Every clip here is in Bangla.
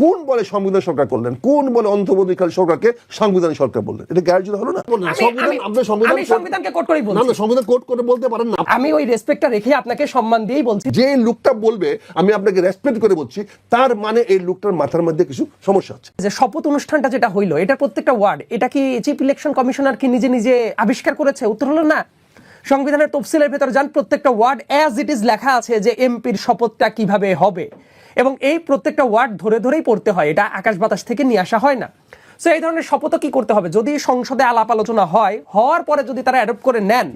কোন বলে সংবিধান সরকার করলেন, কোন বলে অন্তর্বর্তীকালীন সরকারকে সাংবিধানিক সরকার বললেন? এটা গ্যারান্টি হলো না। সংবিধানকে কোট করেই বলছি। না, সংবিধান কোট করে বলতে পারেন না। আমি ওই রেসপেক্টটা রেখে আপনাকে সম্মান দিয়েই বলছি। যে লোকটা বলবে আমি আপনাকে রেসপেক্ট করে বলছি, তার মানে এই লোকটার মাথার মধ্যে কিছু সমস্যা আছে। যে শপথ অনুষ্ঠানটা যেটা হইলো, এটার প্রত্যেকটা ওয়ার্ড, এটা কি চিফ ইলেকশন কমিশনার কি নিজে নিজে আবিষ্কার করেছে? উত্তর হলো না। সংবিধানের তফসিলের ভেতর যান, প্রত্যেকটা ওয়ার্ড অ্যাজ ইট ইজ লেখা আছে যে এমপির শপথটা কিভাবে হবে, এবং এই প্রত্যেকটা ওয়ার্ড ধরে ধরেই পড়তে হয়। এটা আকাশ বাতাস থেকে নিয়ে আসা হয় না। সো এই ধরনের শপথও কি করতে হবে, যদি সংসদে আলাপ আলোচনা হওয়ার পরে যদি তারা অ্যাডপ্ট করে নেন,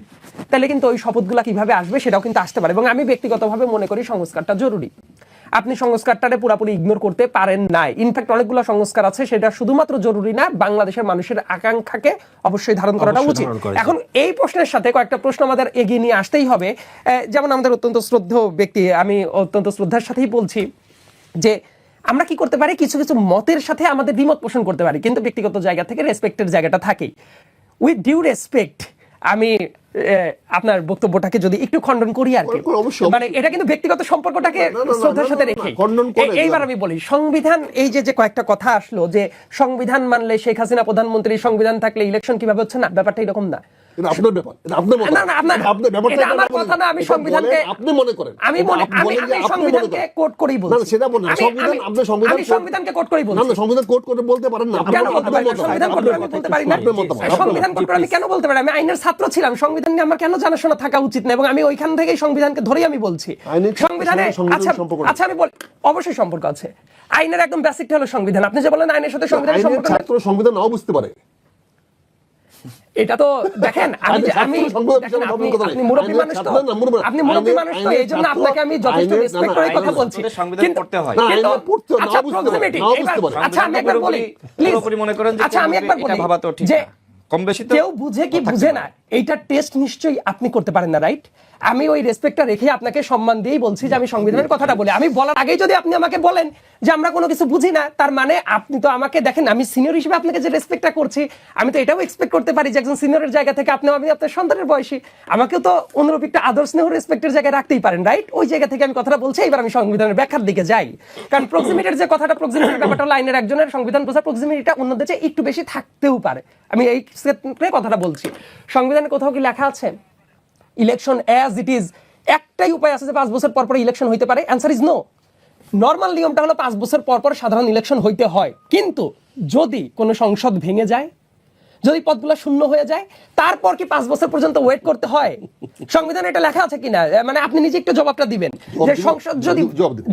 তাহলে কিন্তু ওই শপথগুলা কিভাবে আসবে সেটাও কিন্তু আসতে পারে। এবং আমি ব্যক্তিগতভাবে মনে করি সংস্কারটা জরুরি। আপনি সংস্কারটারে পুরোপুরি ইগনোর করতে পারেন না। ইনফ্যাক্ট অনেকগুলো সংস্কার আছে, সেটা শুধুমাত্র জরুরি না, বাংলাদেশের মানুষের আকাঙ্ক্ষাকে অবশ্যই ধারণ করাটা উচিত। এখন এই প্রশ্নের সাথে কয়েকটা প্রশ্ন আমাদের এগিয়ে নিয়ে আসতেই হবে। যেমন আমাদের অত্যন্ত শ্রদ্ধেয় ব্যক্তি, আমি অত্যন্ত শ্রদ্ধার সাথেই বলছি যে আমরা কি করতে পারি, কিছু কিছু মতের সাথে আমাদের দ্বিমত পোষণ করতে পারি, কিন্তু ব্যক্তিগত জায়গা থেকে রেসপেক্টের জায়গাটা থাকেই। উইথ ডিউ রেসপেক্ট আমি আপনার বক্তব্যটাকে যদি একটু খণ্ডন করি আর কি, মানে এটা কিন্তু ব্যক্তিগত সম্পর্কটাকে শ্রদ্ধার সাথে রেখে এইবার আমি বলি, সংবিধান এই যে কয়েকটা কথা আসলো যে সংবিধান মানলে শেখ হাসিনা প্রধানমন্ত্রী, সংবিধান থাকলে ইলেকশন কিভাবে হচ্ছে না, ব্যাপারটা এরকম না। আইনের ছাত্র ছিলাম, সংবিধান নিয়ে আমার কেন জানাশোনা থাকা উচিত না, এবং আমি ওইখান থেকে সংবিধানকে ধরেই আমি বলছি সংবিধানে আচ্ছা আমি বলি অবশ্যই সম্পর্ক আছে। আইনের একদম বেসিকটা হলো সংবিধান। আপনি যে বলেন আইনের সাথে সংবিধানের সম্পর্ক, ছাত্র সংবিধান নাও বুঝতে পারে, এটা তো দেখেন আপনি মুরব্বী মানুষ তো, আপনি মুরব্বী মানুষ তো, এই জন্য আপনাকে আমি যথেষ্ট রেসপেক্ট করে কথা বলছি। আচ্ছা আমি একবার বলি প্লিজ, আচ্ছা আমি একবার বলি যে কেউ বুঝে কি বুঝে না, এইটা টেস্ট নিশ্চয়ই আপনি করতে পারেন না, রাইট? আমি ওই রেসপেক্টটা রেখে আপনাকে সম্মান দিয়েই বলছি যে আমি সংবিধানের কথাটা বলি। আমি বলার আগেই যদি আপনি আমাকে বলেন যে আমরা কোনো কিছু বুঝি না, তার মানে আপনি তো আমাকে দেখেন, আমি সিনিয়র হিসেবে আপনাকে যে রেসপেক্টটা করছি, আমি তো এটাও এক্সপেক্ট করতে পারি যে একজন সিনিয়রের জায়গা থেকে আপনি, আমি আপনার সন্তানের বয়সী, আমাকেও তো অনুরূপ একটা আদর স্নেহ রেসপেক্টের জায়গায় রাখতেই পারেন, রাইট? ওই জায়গা থেকে আমি কথাটা বলছি। এবার আমি সংবিধানের ব্যাখ্যার দিকে যাই, কারণ প্রক্সিমিটির যে কথাটা, প্রক্সিমিটির ব্যাপারটা হলো আইনের একজনের সংবিধান বোঝা প্রক্সিমিটিটা অন্যদের চেয়ে একটু বেশি থাকতেও পারে। আমি এই কথাটা বলছি। সংবিধানে কোথাও কি লেখা আছে ইলেকশন অ্যাজ ইট ইজ একটাই উপায় আছে যে 5 বছর পর পর ইলেকশন হইতে পারে? Answer is no. নর্মাল নিয়মটা হলো 5 বছর পর পর সাধারণ ইলেকশন হইতে হয়, কিন্তু যদি কোনো সংসদ ভেঙে যায়, যদি পদগুলো শূন্য হয়ে যায়, তারপর কি 5 বছর পর্যন্ত ওয়েট করতে হয়? সংবিধানে এটা লেখা আছে কিনা, মানে আপনি নিজে একটু জবাবটা দিবেন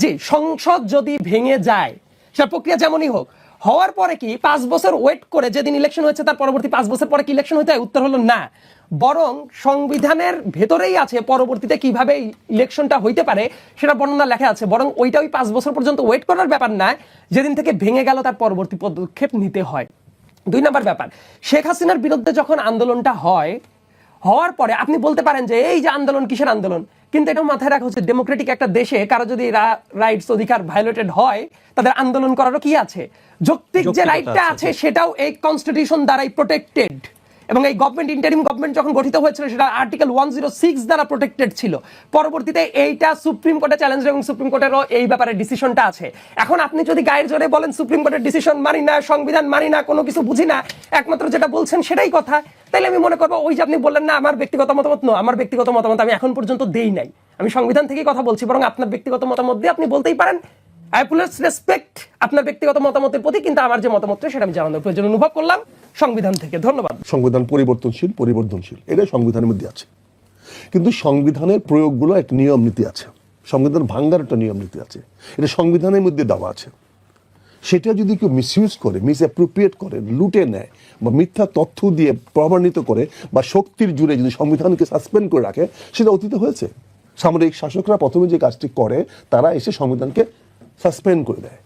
যে সংসদ যদি ভেঙে যায়, সেটা প্রক্রিয়া যেমনই হোক, হওয়ার পরে কি 5 বছর ওয়েট করে যেদিন ইলেকশন হয়েছে তার পরবর্তী 5 বছর পরে কি ইলেকশন হতে হয়? উত্তর হলো না। বরং সংবিধানের ভেতরেই আছে পরবর্তীতে কিভাবে ইলেকশনটা হইতে পারে সেটা বর্ণনা লেখা আছে। বরং ওইটা ওই 5 বছর পর্যন্ত ওয়েট করার ব্যাপার না, যেদিন থেকে ভেঙে গেল তার পরবর্তী পদক্ষেপ নিতে হয়। 2 নম্বর ব্যাপার, শেখ হাসিনার বিরুদ্ধে যখন আন্দোলনটা হওয়ার পরে আপনি বলতে পারেন যে এই যে আন্দোলন, কিসের আন্দোলন? কিন্তু এটা মাথায় রাখা হচ্ছে, ডেমোক্রেটিক একটা দেশে কারো যদি রাইটস, অধিকার ভায়োলেটেড হয়, তাদের আন্দোলন করারও কি আছে, যৌক্তিক যে রাইটটা আছে, সেটাও এই কনস্টিটিউশন দ্বারাই প্রোটেক্টেড। এবং এই গভর্নমেন্ট, ইন্টারিম গভর্নমেন্ট যখন গঠিত হয়েছিল, সেটা আর্টিকেল 106 দ্বারা প্রোটেক্টেড ছিল। পরবর্তীতে এইটা সুপ্রিম কোর্টে চ্যালেঞ্জ, এবং সুপ্রিম কোর্টেরও এই ব্যাপারে ডিসিশনটা আছে। এখন আপনি যদি গায়ের জোরে বলেন সুপ্রিম কোর্টের ডিসিশন মানি না, সংবিধান মানি না, কোনো কিছু বুঝি না, একমাত্র যেটা বলছেন সেটাই কথা, তাইলে আমি মনে করবো ওই যে আপনি বললেন না আমার ব্যক্তিগত মতামত, আমার ব্যক্তিগত মতামত আমি এখন পর্যন্ত দেই নাই, আমি সংবিধান থেকেই কথা বলছি। বরং আপনার ব্যক্তিগত মতামত দিয়ে আপনি বলতেই পারেন, আই ফুলি রেসপেক্ট আপনার ব্যক্তিগত মতামতের প্রতি, কিন্তু আমার যে মতামত সেটা আমি জানানোর প্রয়োজন অনুভব করলাম সংবিধান থেকে। ধন্যবাদ। সংবিধান পরিবর্তনশীল, এটা সংবিধানের মধ্যে আছে, কিন্তু সংবিধানের প্রয়োগগুলো একটা নিয়ম নীতি আছে, সংবিধান ভাঙার একটা নিয়ম নীতি আছে, এটা সংবিধানের মধ্যে দেওয়া আছে। সেটা যদি কেউ মিসইউজ করে, মিসঅ্যাপ্রোপ্রিয়েট করে, লুটে নেয়, বা মিথ্যা তথ্য দিয়ে প্রমাণিত করে, বা শক্তির জুড়ে যদি সংবিধানকে সাসপেন্ড করে রাখে, সেটা অতীতে হয়েছে। সামরিক শাসকরা প্রথমে যে কাজটি করে, তারা এসে সংবিধানকে সাসপেন্ড করে দেয়,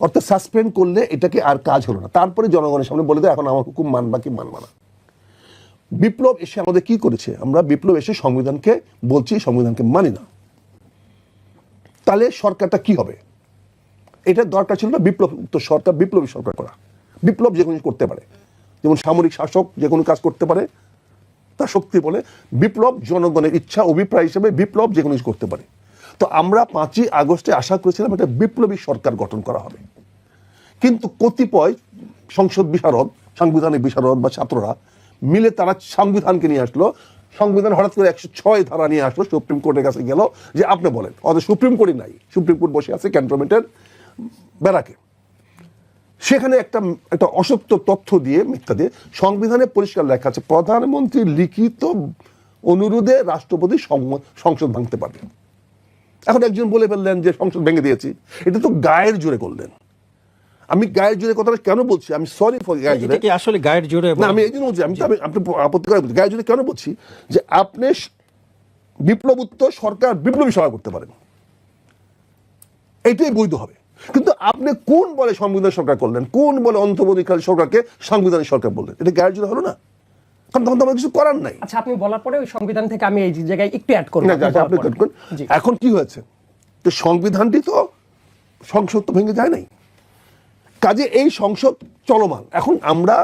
অর্থাৎ সাসপেন্ড করলে এটাকে আর কাজ হলো না, তারপরে জনগণের সামনে বলে দেয় এখন আমার হুকুম মানবা কি মানবা না। বিপ্লব এসে আমাদের কি করেছে, আমরা বিপ্লব এসে সংবিধানকে বলছি সংবিধানকে মানি না, তাহলে সরকারটা কি হবে? এটা দরকার ছিল না বিপ্লব তো সরকার, বিপ্লবী সরকার করা। বিপ্লব যে কোনো করতে পারে, যেমন সামরিক শাসক যে কোনো কাজ করতে পারে, তার শক্তি বলে। বিপ্লব জনগণের ইচ্ছা, অভিপ্রায় হিসেবে বিপ্লব যে কোনো করতে পারে। তো আমরা 5ই আগস্টে আশা করেছিলাম একটা বিপ্লবী সরকার গঠন করা হবে, কিন্তু কতিপয় সংসদ বিশারদ, সাংবিধানিক বিশারদ বা ছাত্ররা মিলে তারা সংবিধানকে নিয়ে আসলো। সংবিধান হঠাৎ করে 106 ধারা নিয়ে আসলো, সুপ্রিম কোর্টের কাছে গেল যে আপনি বলেন। অথচ সুপ্রিম কোর্টই নাই, সুপ্রিম কোর্ট বসে আছে ক্যান্টনমেন্টের ব্যারাকে। সেখানে একটা অসত্য তথ্য দিয়ে, মিথ্যা দিয়ে, সংবিধানে পরিষ্কার লেখা আছে প্রধানমন্ত্রীর লিখিত অনুরোধে রাষ্ট্রপতি সংসদ ভাঙতে পারবে। এখন একজন বলে ফেললেন যে সংসদ ভেঙে দিয়েছি, এটা তো গায়ের জোরে করলেন। আমি গায়ের জোরে কথাটা কেন বলছি, আমি সরি ফর গায়ের জোরে, কি আসলে গায়ের জোরে না আমি এই জন্য বলছি, আপনি আপত্তি করে বলছি গায়ের জোরে কেন বলছি, যে আপনি বিপ্লবোত্তর সরকার বিপ্লবী সরকার করতে পারেন, এটাই বৈধ হবে। কিন্তু আপনি কোন বলে সংবিধান সরকার করলেন, কোন বলে অন্তর্বর্তীকালীন সরকারকে সাংবিধানিক সরকার বললেন, এটা গায়ের জোরে হলো না? কারণ তখন তো আমার কিছু করার নাই। আচ্ছা, আপনি বলার পরে ওই সংবিধান থেকে আমি এই জায়গায় একটু অ্যাড করব। এখন কি হয়েছে, তো সংবিধানটি তো সংসদ তো ভেঙে যায় নাই, কাজে এই সংসদ চলমান। এখন আমরা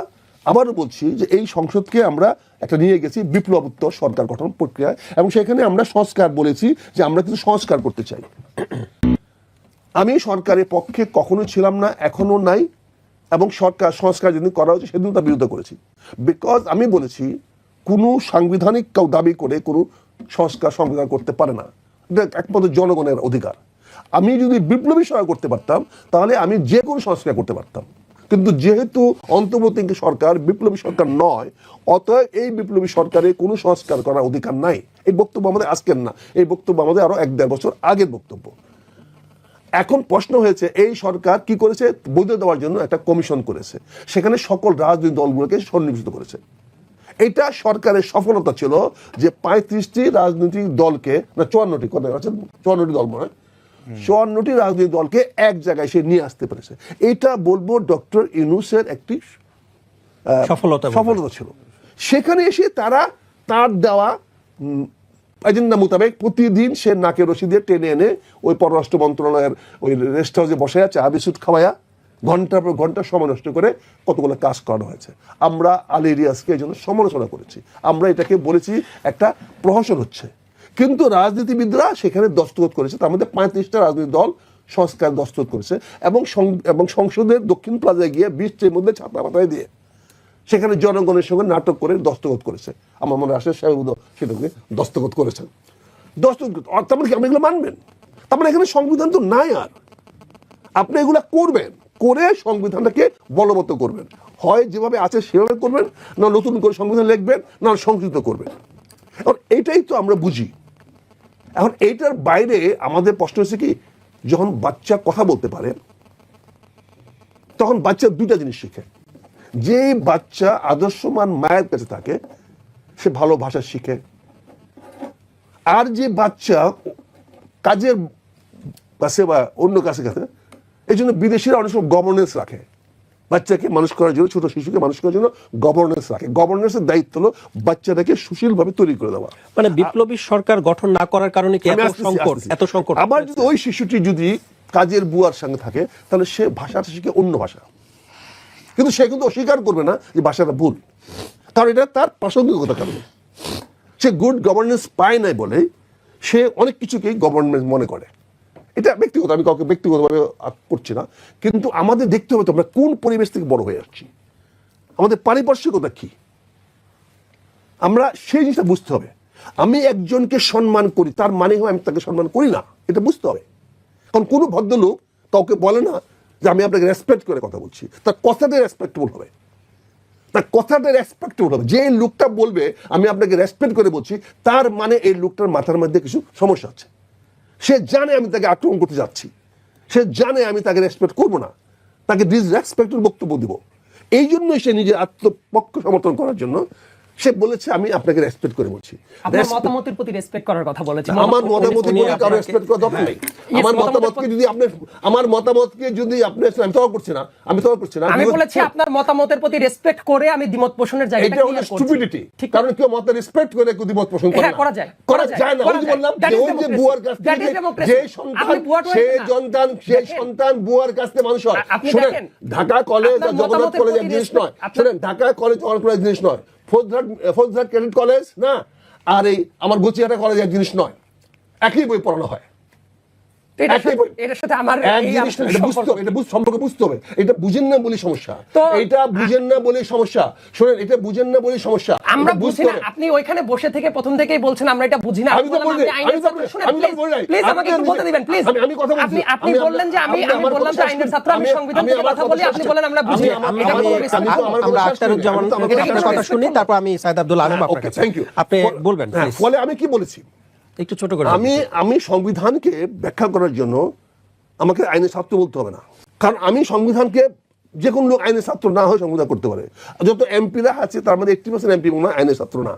আবারও বলছি যে এই সংসদকে আমরা একটা নিয়ে গেছি বিপ্লবোত্তর সরকার গঠন প্রক্রিয়ায়, এবং সেখানে আমরা সংস্কার বলেছি যে আমরা কিন্তু সংস্কার করতে চাই। আমি সরকারের পক্ষে কখনো ছিলাম না, এখনো নাই, এবং সরকার সংস্কার যেদিন করা হয়েছে সেদিন তার বিরোধিতা করেছি। বিকজ আমি বলেছি কোনো সাংবিধানিক কেউ দাবি করে কোনো সংবিধান করতে পারে না, এটা একমাত্র জনগণের অধিকার। আমি যদি বিপ্লবী সরকার করতে পারতাম তাহলে আমি যে কোনো সংস্কার করতে পারতাম, কিন্তু যেহেতু অন্তর্বর্তী সরকার বিপ্লবী সরকার নয়, অতএব এই বিপ্লবী সরকারের কোনো সংস্কার করার অধিকার নাই। এই বক্তব্য আমাদের আজকের না, এই বক্তব্য আমাদের আরো 1-1.5 বছর আগের বক্তব্য। এখন প্রশ্ন হয়েছে এই সরকার কি করেছে, বৈধ দেওয়ার জন্য একটা কমিশন করেছে, সেখানে সকল রাজনৈতিক দলগুলোকে সন্নিবেশিত করেছে। এটা সরকারের সফলতা ছিল যে 35টি রাজনৈতিক দলকে, না 54টি, কথা আছে 54টি দল মনে হয়, 54টি রাজনৈতিক দলকে এক জায়গায় সে নিয়ে আসতে পেরেছে। এটা বলবো ডক্টর ইউনূসের একটি সফলতা ছিল। সেখানে এসে তারা তার দেওয়া এজেন্ডা মোতাবেক প্রতিদিন সে নাকে রশি দিয়ে টেনে এনে ওই পররাষ্ট্র মন্ত্রণালয়ের ওই রেস্ট হাউসে বসে আছে বিস্কুট খাওয়ায়া ঘন্টার পর ঘন্টা সময় নষ্ট করে কতগুলো কাজ করানো হয়েছে। আমরা আলী রিয়াজকে এই জন্য সমালোচনা করেছি, আমরা এটাকে বলেছি একটা প্রহসন হচ্ছে, কিন্তু রাজনীতিবিদরা সেখানে দস্তখত করেছে। তার মধ্যে 35টা রাজনৈতিক দল সংস্কার দস্তখত করেছে, এবং সংসদের দক্ষিণ প্লাজায় গিয়ে 20টির মধ্যে ছাতা মাথায় দিয়ে সেখানে জনগণের সঙ্গে নাটক করে দস্তখত করেছে। আমার মনে আসে সেটাকে দস্তখত করেছেন। তার মানে কি আপনি এগুলো মানবেন? তার মানে এখানে সংবিধান তো নাই, আর আপনি এগুলা করবেন, করে সংবিধানটাকে বলবৎ করবেন, হয় যেভাবে আছে সেভাবে করবেন, না নতুন করে সংবিধান লিখবেন, না সংশোধিত করবেন। এখন এইটাই তো আমরা বুঝি। এখন এইটার বাইরে আমাদের প্রশ্ন হচ্ছে কি, যখন বাচ্চা কথা বলতে পারে তখন বাচ্চা দুটা জিনিস শিখে। যে বাচ্চা আদর্শমান মায়ের কাছে থাকে সে ভালো ভাষা শিখে, আর যে বাচ্চা কাজের কাছে বা অন্য কাছে কাছে, এই জন্য বিদেশিরা অনেক সময় গভর্নেন্স রাখে, বাচ্চাকে মানুষ করার জন্য, ছোট শিশুকে মানুষ করার জন্য গভর্নেন্স রাখে। গভর্নেন্সের দায়িত্ব হলো বাচ্চাটাকে সুশীলভাবে তৈরি করে দেওয়া। মানে বিপ্লবী সরকার গঠন না করার কারণে কি এত সংকট? আবার যদি ওই শিশুটি যদি কাজের বুয়ার সঙ্গে থাকে তাহলে সে ভাষাটা শিখে অন্য ভাষা, কিন্তু সে কিন্তু অস্বীকার করবে না যে ভাষাটা ভুল, কারণ এটা তার প্রাসঙ্গিকতার কারণে। সে গুড গভর্নেন্স পায় নাই বলে সে অনেক কিছুকেই গভর্নমেন্ট মনে করে। এটা ব্যক্তিগত, আমি কাউকে ব্যক্তিগতভাবে করছি না, কিন্তু আমাদের দেখতে হবে তো আমরা কোন পরিবেশ থেকে বড় হয়ে যাচ্ছি, আমাদের পারিপার্শ্বিকতা কি, আমরা সেই জিনিসটা বুঝতে হবে। আমি একজনকে সম্মান করি তার মানে হয় আমি তাকে সম্মান করি না, এটা বুঝতে হবে। কারণ কোনো ভদ্রলোক কাউকে বলে না যে আমি আপনাকে রেসপেক্ট করে কথা বলছি, তার কথাটা রেসপেক্টেবল হবে, তার কথাটা রেসপেক্টেবল হবে। যে লোকটা বলবে আমি আপনাকে রেসপেক্ট করে বলছি, তার মানে এই লোকটার মাথার মধ্যে কিছু সমস্যা আছে। সে জানে আমি তাকে আক্রমণ করতে যাচ্ছি, সে জানে আমি তাকে রেসপেক্ট করবো না, তাকে ডিসরেসপেক্টের বক্তব্য দিব। এই জন্যই সে নিজের আত্মপক্ষ সমর্থন করার জন্য সে বলেছে আমি আপনাকে রেসপেক্ট করে বলছি। আপনার মতামতের প্রতি রেসপেক্ট করার কথা বলেছেন। আমার মতামতের প্রতি কারো রেসপেক্ট করা দরকার নেই। আমার মতামতকে যদি আপনি আমি তর্ক করছি না, আমি বলেছি আপনার মতামতের প্রতি রেসপেক্ট করে আমি দ্বিমত পোষণের জায়গাটা এটা হলো স্টুপিডিটি। কারণ কেউ মতের রেসপেক্ট করে কেউ দ্বিমত পোষণ করে না, করা যায় না। ওই যে বললাম ওই যে বুয়ার কাছ থেকে যে সন্তান বুয়ার কাছ থেকে মানুষ হয়। শুনেন, ঢাকা কলেজ আর জগন্নাথ কলেজ এক জিনিস নয়। শুনেন, ঢাকা কলেজ জগন্নাথ কলেজ জিনিস নয়, ফৌজদার ক্রেডিট কলেজ না, আর এই আমার গুচিয়াটা কলেজ এক জিনিস নয়, একই বই পড়ানো হয়। এটার সাথে আমার সম্পর্ক বুঝতে হবে। এটা বুঝেন না বলে সমস্যা, এটা বুঝেন না বলে সমস্যা। শোনেন, এটা বুঝেন না বলে সমস্যা। আমরা বুঝি না। আপনি ওইখানে বসে থেকে প্রথম থেকেই বলছেন আমরা এটা বুঝি না। প্লিজ আমাকে একটু বলতে দিবেন প্লিজ। আপনি বললেন যে আমি বললাম যে আইনের ছাত্র, আমি সংবিধান থেকে কথা বলি, আপনি বলেন আমরা বুঝি না। আমরা আখতারুজ্জামান আপনার কথা শুনি, তারপর আমি সাইদ আব্দুল আলম আপনার কাছে। আপনি বলবেন ফলে আমি কি বলেছি একটু ছোট করে। আমি সংবিধানকে ব্যাখ্যা করার জন্য আমাকে আইনের ছাত্র বলতে হবে না, কারণ আমি সংবিধানকে যে কোনো লোক আইনের ছাত্র না হয়ে সংবিধান করতে পারে। যত এমপিরা আছে তার মধ্যে 80% এমপি আইনের ছাত্র না।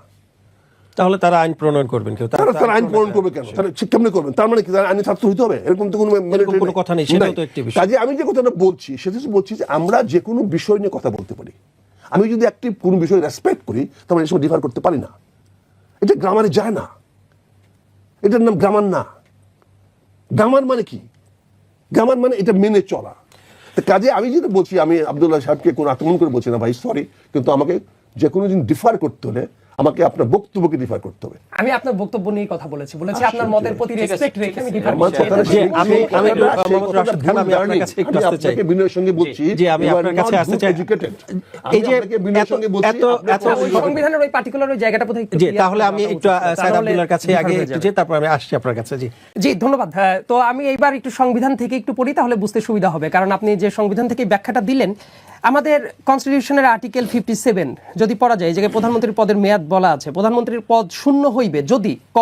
তাহলে তারা আইন প্রণয়ন করবেন কেউ? তারা আইন প্রণয়ন করবে কেন? তারা কেমনে করবেন? তার মানে কি তারা আইনের ছাত্র হইতে হবে? এরকম তো কোনো কথা নেই। সেটাও তো একটি বিষয়। কাজে আমি যে কথাটা বলছি সেটা বলছি যে আমরা যে কোনো বিষয় নিয়ে কথা বলতে পারি। আমি যদি একটি কোনো বিষয় রেসপেক্ট করি তখন এই সময় ডিফার করতে পারি না। এটা গ্রামারে যায় না, এটার নাম গ্রামার না। গ্রামার মানে কি? গ্রামার মানে এটা মেনে চলা। কাজে আমি যেটা বলছি, আমি আব্দুল্লাহ সাহেবকে কোনো আক্রমণ করে বলছি না, ভাই সরি, কিন্তু আমাকে যে কোনো দিন ডিফার করতে হলে আমাকে আপনার বক্তব্যকে ডিফার করতে হবে। আমি আপনার বক্তব্য নিয়ে কথা বলেছি, আপনার মতের প্রতি রেসপেক্ট রেখে আমি ডিফার করছি। আমি আপনার কাছে একটু আসতে চাই, বিনয়ের সঙ্গে বলছি যে আমি আপনার কাছে আসতে চাই, এই যে এত সংবিধানের ওই পার্টিকুলার ওই জায়গাটা কোথায় একটু, জি তাহলে আমি একটু সাইদ আব্দুল্লাহর কাছে আগে একটু যে তারপর আমি আসছি আপনার কাছে। জি ধন্যবাদ। তো আমি এইবার একটু সংবিধান থেকে একটু পড়ি, তাহলে বুঝতে সুবিধা হবে। কারণ আপনি যে সংবিধান থেকে ব্যাখ্যাটা দিলেন, আমাদের কনস্টিটিউশনের আর্টিকেল 57 যদি পড়া যায়, এই জায়গায় প্রধানমন্ত্রীর পদের মেয়াদ বলা আছে, প্রধানমন্ত্রীর পদ শূন্য হইবে যদি ক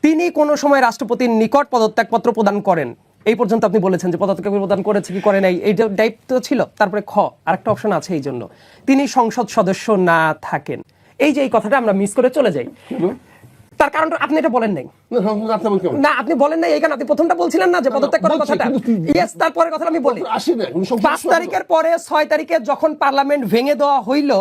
তিনি কোনো সময় রাষ্ট্রপতির নিকট পদত্যাগপত্র প্রদান করেন। এই পর্যন্ত আপনি বলেছেন যে পদত্যাগ প্রদান করেছে কি করে নাই, এই দায়িত্ব ছিল। তারপরে খ আরেকটা অপশন আছে, এই জন্য তিনি সংসদ সদস্য না থাকেন। এই যে এই কথাটা আমরা মিস করে চলে যাই, তার কারণটা আপনি এটা বলেন নাই না, আপনি বলেন নাই। এই কারণে আপনি প্রথমটা বলছিলেন না যে পদত্যাগ করার কথাটা। ইয়েস, তারপরে কথা আমি বলি। 5 তারিখের পরে 6 তারিখে যখন পার্লামেন্ট ভেঙে দেওয়া হইলো,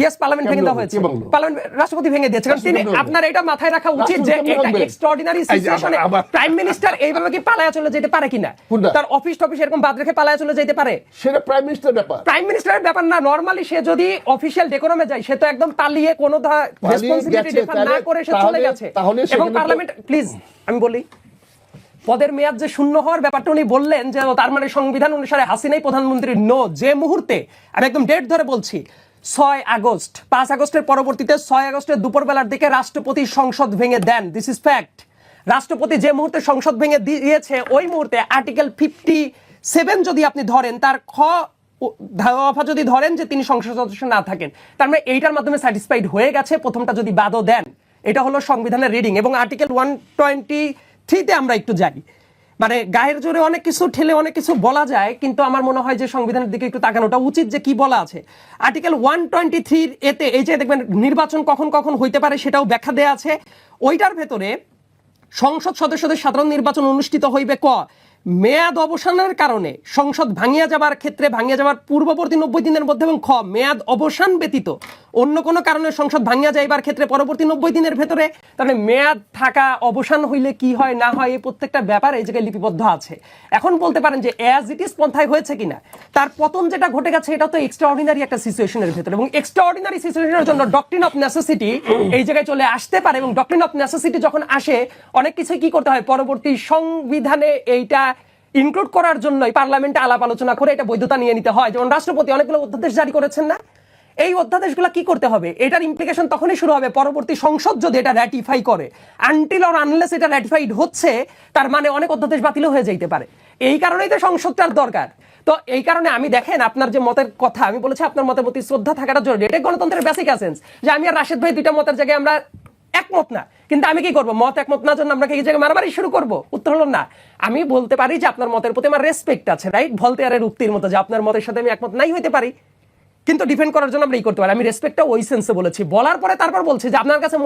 ইয়েস পার্লামেন্ট ভেঙে দেওয়া হয়েছে, পার্লামেন্ট রাষ্ট্রপতি ভেঙে দিয়েছে। কারণ তিনি, আপনার এটা মাথায় রাখা উচিত যে এটা এক্সট্রাঅর্ডিনারি সিচুয়েশনে প্রাইম মিনিস্টার এইভাবে কি পালায়া চলে যেতে পারে কিনা, তার অফিস টফিস এরকম বাদ রেখে পালায়া চলে যেতে পারে? সেটা প্রাইম মিনিস্টার ব্যাপার, প্রাইম মিনিস্টারের ব্যাপার না। নরমালি সে যদি অফিশিয়াল ডেকোরামে যায়, সে তো একদম পালিয়ে কোনো রেসপন্সিবিলিটি ডিফার না করে সে চলে গেছে। এবং পার্লামেন্ট, প্লিজ আমি বলি, পদের মেয়াদ যে শূন্য হওয়ার ব্যাপারটা উনি বললেন যে তার মানে সংবিধান অনুসারে হাসিনাই প্রধানমন্ত্রী। নো, যে মুহূর্তে আমি একদম ডেট ধরে বলছি, 6 আগস্ট, 5 আগস্টের পরবর্তীতে 6 আগস্টের দুপুরবেলার দিকে রাষ্ট্রপতি সংসদ ভেঙে দেন। This is fact. রাষ্ট্রপতি যে মুহূর্তে সংসদ ভেঙে দিয়েছে, ওই মুহূর্তে আর্টিকেল 57 যদি আপনি ধরেন, তার খ ধাওয়া যদি ধরেন যে তিনি সংসদ সদস্য না থাকেন, তার মানে এইটার মাধ্যমে স্যাটিসফাইড হয়ে গেছে। প্রথমটা যদি বাদও দেন, এটা হলো সংবিধানের রিডিং। এবং আর্টিকেল 123-তে আমরা একটু যাই, মানে গায়ের জোরে অনেক কিছু ঠেলে অনেক কিছু বলা যায়, কিন্তু আমার মনে হয় যে সংবিধানের দিকে একটু তাকানোটা উচিত যে কি বলা আছে। আর্টিকেল 123 এতে এই যে দেখবেন নির্বাচন কখন কখন হইতে পারে সেটাও ব্যাখ্যা দেয়া আছে। ওইটার ভেতরে সংসদ সদস্যদের সাধারণ নির্বাচন অনুষ্ঠিত হইবে ক মেয়াদ অবসানের কারণে, সংসদ ভাঙিয়া যাবার ক্ষেত্রে, ভাঙিয়া যাবার পূর্ববর্তী 90 দিনের মধ্যে, এবং খ মেয়াদ অবসান ব্যতীত অন্য কোনো কারণে সংসদ ভাঙিয়া যাইবার ক্ষেত্রে পরবর্তী 90 দিনের ভেতরে। তাহলে মেয়াদ থাকা অবসান হইলে কি হয় না হয়, এই প্রত্যেকটা ব্যাপার এই জায়গায় লিপিবদ্ধ আছে। এখন বলতে পারেন যে অ্যাজ ইট ইজ পন্থায় হয়েছে কিনা, তার পতন যেটা ঘটে গেছে এটা তো এক্সট্রাঅর্ডিনারি একটা সিচুয়েশনের ভেতরে, এবং এক্সট্রাঅর্ডিনারি সিচুয়েশনের জন্য ডক্ট্রিন অফ নেসেসিটি এই জায়গায় চলে আসতে পারে। এবং ডক্ট্রিন অফ নেসেসিটি যখন আসে, অনেক কিছু কি করতে হয়, পরবর্তী সংবিধানে এইটা ইনক্লুড করার জন্যই পার্লামেন্টে আলাপ আলোচনা করে এটা বৈধতা নিয়ে নিতে হয়। যেমন রাষ্ট্রপতি অনেকগুলো অধ্যাদেশ জারি করেছেন না, এই অধ্যাদেশগুলো কি করতে হবে, এটার ইমপ্লিকেশন তখনই শুরু হবে পরবর্তী সংসদ যদি এটা র্যাটিফাই করে। আনটিল অর আনলেস এটা র্যাটিফাইড হচ্ছে, তার মানে অনেক অধ্যাদেশ বাতিল হয়ে যাইতে পারে। এই কারণেই তো সংসদটার দরকার। তো এই কারণে আমি, দেখেন আপনার যে মতের কথা আমি বলেছি, আপনার মতের প্রতি শ্রদ্ধা থাকাটা জরুরি। এটা গণতন্ত্রের বেসিক এসেন্স, যে আমি আর রাশেদ ভাই দুইটা মতের জায়গায় আমরা একমত না, কিন্তু আমি কি করবো, মত একমত না জন্য আমরা কি এই জায়গায় মারামারি শুরু করবো? উত্তর হলো না। আমি বলতে পারি যে আপনার মতের প্রতি আমার রেসপেক্ট আছে, রাইট? ভলতেয়ারের উক্তির মতো যে আপনার মতের সাথে আমি একমত নাই হইতে পারি, কিন্তু ডিফেন্ড করার জন্য আমরা এই করতে পারি। আমি রেসপেক্টটা ওই সেন্সে বলেছি, বলার পরে তারপর বলছি যে আপনার কাছে